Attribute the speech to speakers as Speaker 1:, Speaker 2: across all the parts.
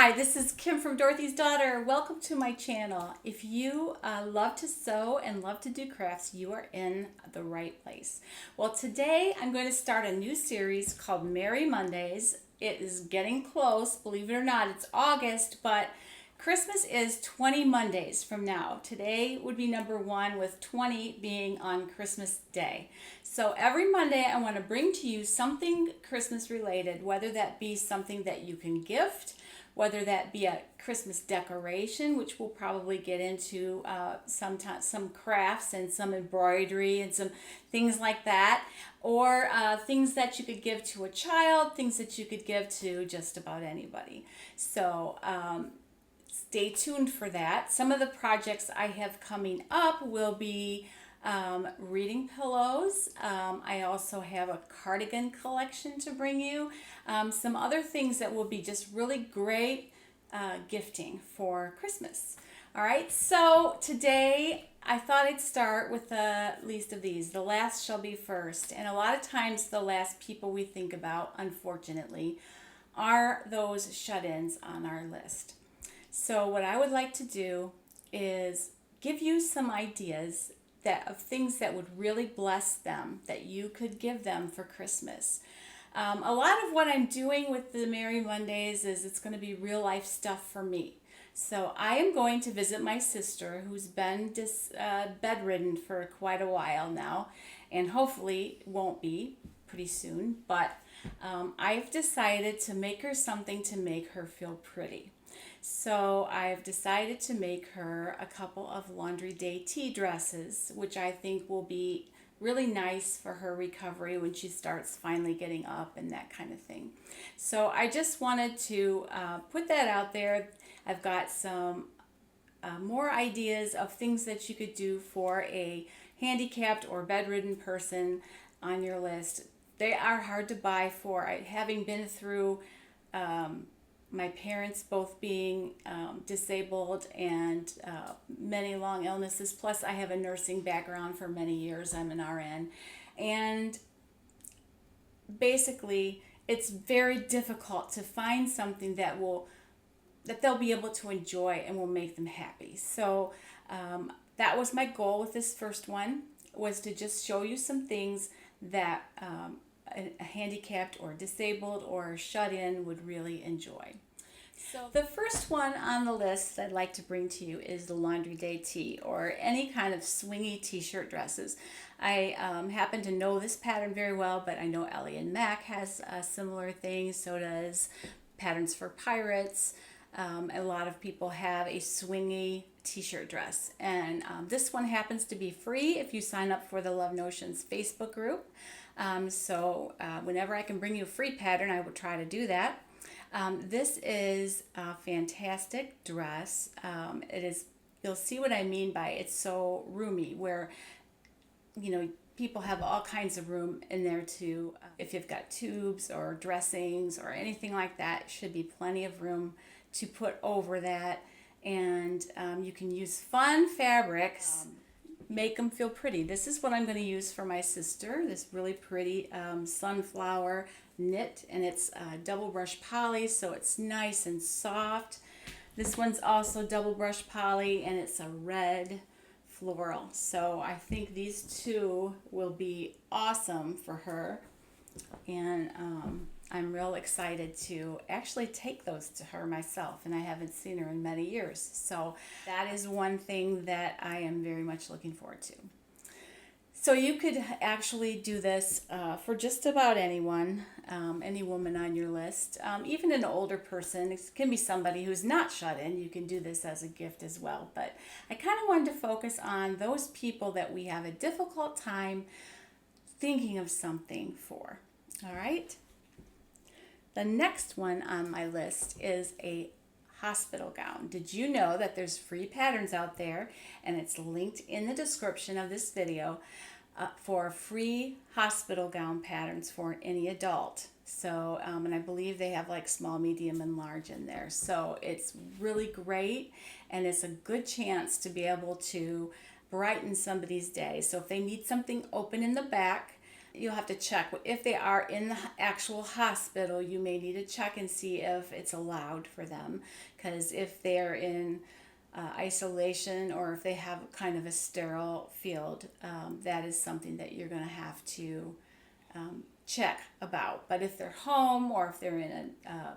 Speaker 1: Hi, this is Kim from Dorothy's Daughter. Welcome to my channel. If you love to sew and love to do crafts, you are in the right place. Well, today I'm going to start a new series called Merry Mondays. It is getting close, believe it or not. It's August, but Christmas is 20 Mondays from now. Today would be number 1, with 20 being on Christmas Day. So every Monday I want to bring to you something Christmas related, whether that be something that you can gift, whether that be a Christmas decoration, which we'll probably get into sometimes, some crafts and some embroidery and some things like that, or things that you could give to a child, things that you could give to just about anybody. So stay tuned for that. Some of the projects I have coming up will be reading pillows. I also have a cardigan collection to bring you. Some other things that will be just really great gifting for Christmas. All right, so today I thought I'd start with the least of these. The last shall be first. And a lot of times the last people we think about, unfortunately, are those shut-ins on our list. So what I would like to do is give you some ideas of things that would really bless them, that you could give them for Christmas. A lot of what I'm doing with the Merry Mondays is it's going to be real life stuff for me. So I am going to visit my sister, who's been bedridden for quite a while now, and hopefully won't be pretty soon. But I've decided to make her something to make her feel pretty. So I've decided to make her a couple of laundry day tea dresses, which I think will be really nice for her recovery when she starts finally getting up and that kind of thing. So I just wanted to put that out there. I've got some more ideas of things that you could do for a handicapped or bedridden person on your list. They are hard to buy for. Having been through my parents both being disabled and many long illnesses, plus I have a nursing background for many years. I'm an RN. And basically, it's very difficult to find something that they'll be able to enjoy and will make them happy. So that was my goal with this first one, was to just show you some things that a handicapped or disabled or shut-in would really enjoy. So the first one on the list I'd like to bring to you is the laundry day tee, or any kind of swingy t-shirt dresses. I happen to know this pattern very well, but I know Ellie Mac has similar things. So does Patterns for Pirates. A lot of people have a swingy t-shirt dress, and this one happens to be free if you sign up for the Love Notions Facebook group. So whenever I can bring you a free pattern, I will try to do that. This is a fantastic dress. It is, you'll see what I mean by it's so roomy, where, you know, people have all kinds of room in there to, if you've got tubes or dressings or anything like that, should be plenty of room to put over that. And you can use fun fabrics, make them feel pretty. This is what I'm going to use for my sister, this really pretty sunflower knit, and it's double brush poly, so it's nice and soft. This one's also double brush poly, and it's a red floral. So I think these two will be awesome for her, and I'm real excited to actually take those to her myself, and I haven't seen her in many years. So that is one thing that I am very much looking forward to. So you could actually do this for just about anyone, any woman on your list, even an older person. It can be somebody who's not shut in. You can do this as a gift as well. But I kind of wanted to focus on those people that we have a difficult time thinking of something for. All right? The next one on my list is a hospital gown. Did you know that there's free patterns out there, and it's linked in the description of this video, for free hospital gown patterns for any adult. So, and I believe they have like small, medium, and large in there. So it's really great, and it's a good chance to be able to brighten somebody's day. So if they need something open in the back, you'll have to check. If they are in the actual hospital, you may need to check and see if it's allowed for them. Because if they're in isolation, or if they have kind of a sterile field, that is something that you're going to have to check about. But if they're home, or if they're in a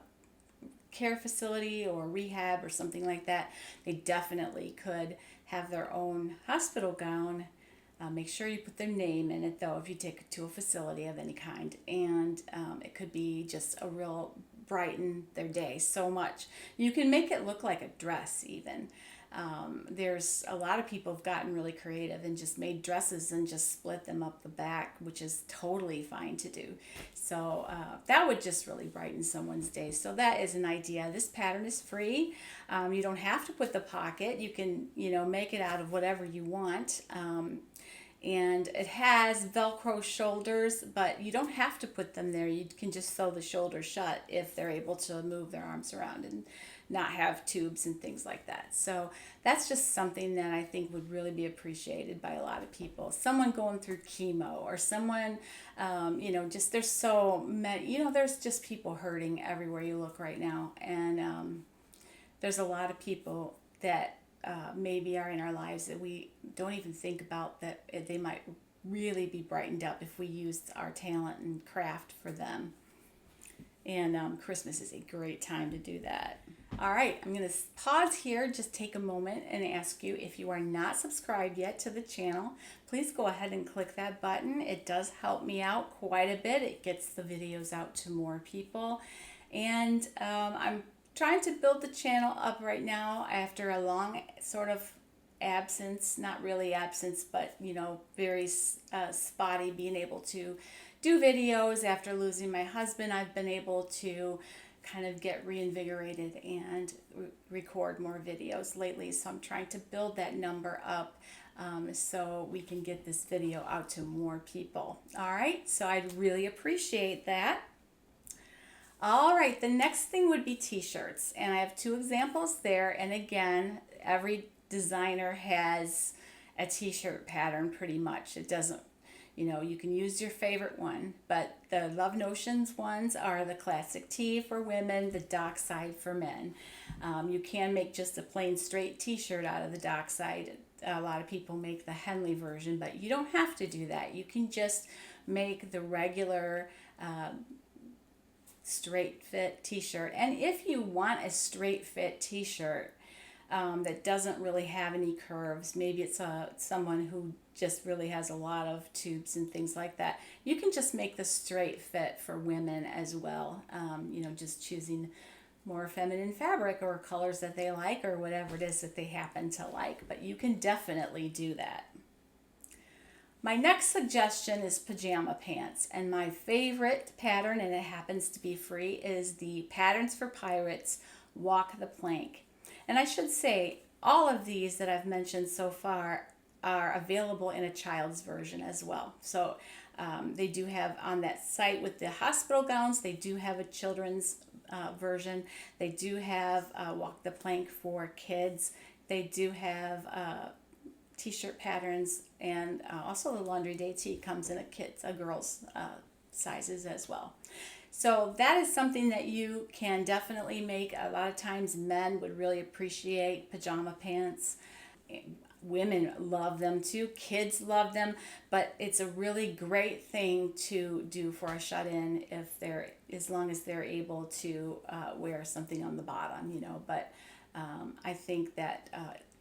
Speaker 1: care facility or rehab or something like that, they definitely could have their own hospital gown. Make sure you put their name in it, though, if you take it to a facility of any kind. And it could be just a real brighten their day so much. You can make it look like a dress even. There's a lot of people have gotten really creative and just made dresses and just split them up the back, which is totally fine to do. So that would just really brighten someone's day. So that is an idea. This pattern is free. You don't have to put the pocket. You can, make it out of whatever you want. And it has Velcro shoulders, but you don't have to put them there. You can just sew the shoulders shut if they're able to move their arms around and not have tubes and things like that. So that's just something that I think would really be appreciated by a lot of people. Someone going through chemo, or someone, just there's so many, there's just people hurting everywhere you look right now. And there's a lot of people that maybe are in our lives that we don't even think about, that they might really be brightened up if we used our talent and craft for them. And Christmas is a great time to do that. All right, I'm going to pause here, just take a moment and ask you, if you are not subscribed yet to the channel, please go ahead and click that button. It does help me out quite a bit. It gets the videos out to more people. And I'm trying to build the channel up right now after a long sort of absence, not really absence, but very spotty being able to do videos. After losing my husband, I've been able to kind of get reinvigorated and record more videos lately. So I'm trying to build that number up so we can get this video out to more people. All right, so I'd really appreciate that. All right, the next thing would be t-shirts, and I have two examples there. And again, every designer has a t-shirt pattern pretty much. It doesn't, you can use your favorite one, but the Love Notions ones are the classic tee for women, the Dockside for men. You can make just a plain straight t-shirt out of the Dockside. A lot of people make the Henley version, but you don't have to do that. You can just make the regular straight fit t-shirt. And if you want a straight fit t-shirt that doesn't really have any curves, maybe it's someone who just really has a lot of tubes and things like that, you can just make the straight fit for women as well. Just choosing more feminine fabric or colors that they like, or whatever it is that they happen to like, but you can definitely do that. My next suggestion is pajama pants, and my favorite pattern, and it happens to be free, is the Patterns for Pirates Walk the Plank. And I should say, all of these that I've mentioned so far are available in a child's version as well. So they do have on that site with the hospital gowns, they do have a children's version. They do have Walk the Plank for kids. They do have t-shirt patterns, and also the laundry day tee comes in a girl's sizes as well. So that is something that you can definitely make. A lot of times men would really appreciate pajama pants. Women love them too. Kids love them, but it's a really great thing to do for a shut-in as long as they're able to wear something on the bottom, But I think that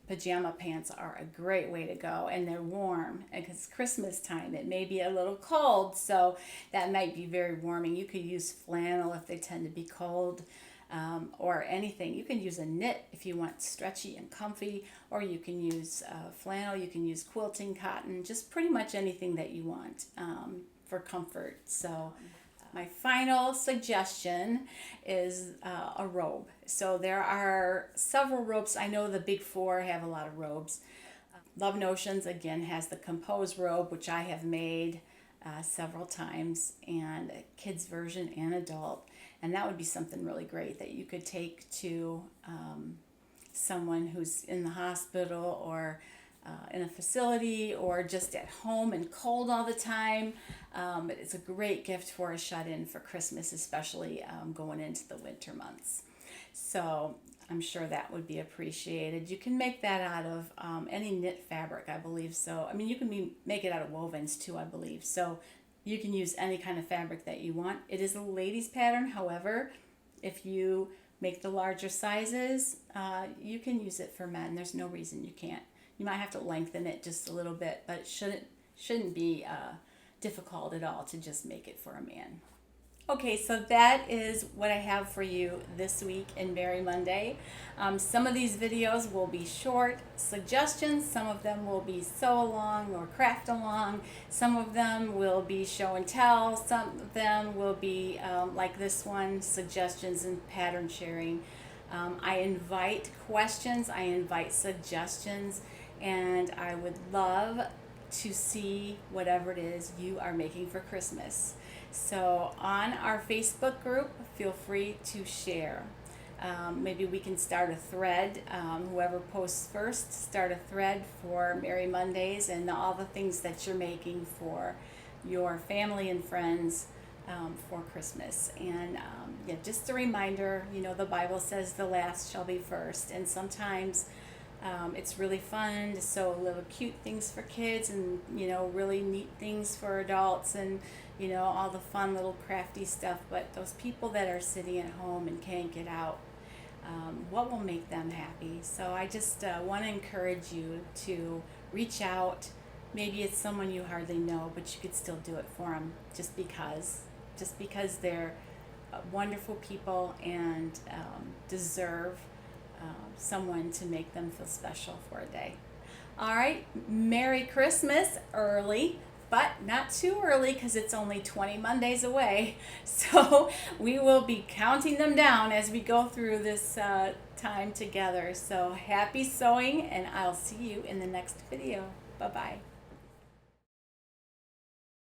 Speaker 1: pajama pants are a great way to go, and they're warm because Christmas time. It may be a little cold, so that might be very warming. You could use flannel if they tend to be cold, or anything. You can use a knit if you want stretchy and comfy, or you can use flannel. You can use quilting cotton, just pretty much anything that you want for comfort. So my final suggestion is a robe. So there are several robes. I know the big four have a lot of robes. Love Notions, again, has the Compose robe, which I have made several times, and a kid's version and adult. And that would be something really great that you could take to someone who's in the hospital, or in a facility, or just at home and cold all the time. But it's a great gift for a shut-in for Christmas, especially going into the winter months. So I'm sure that would be appreciated. You can make that out of any knit fabric, I believe. So, I mean, you can make it out of wovens too, I believe. So you can use any kind of fabric that you want. It is a ladies pattern. However, if you make the larger sizes, you can use it for men. There's no reason you can't. You might have to lengthen it just a little bit, but it shouldn't be difficult at all to just make it for a man. Okay, so that is what I have for you this week in Merry Monday. Some of these videos will be short suggestions. Some of them will be sew along or craft along. Some of them will be show and tell. Some of them will be like this one, suggestions and pattern sharing. I invite questions. I invite suggestions. And I would love to see whatever it is you are making for Christmas. So on our Facebook group, feel free to share. Maybe we can start a thread. Whoever posts first, start a thread for Merry Mondays and all the things that you're making for your family and friends for Christmas. And yeah, just a reminder, you know, the Bible says the last shall be first. And sometimes it's really fun to sew little cute things for kids and, you know, really neat things for adults and, you know, all the fun little crafty stuff. But those people that are sitting at home and can't get out, what will make them happy? So I just want to encourage you to reach out. Maybe it's someone you hardly know, but you could still do it for them just because they're wonderful people and deserve someone to make them feel special for a day. All right, Merry Christmas early, but not too early because it's only 20 Mondays away. So we will be counting them down as we go through this time together. So happy sewing, and I'll see you in the next video. Bye-bye.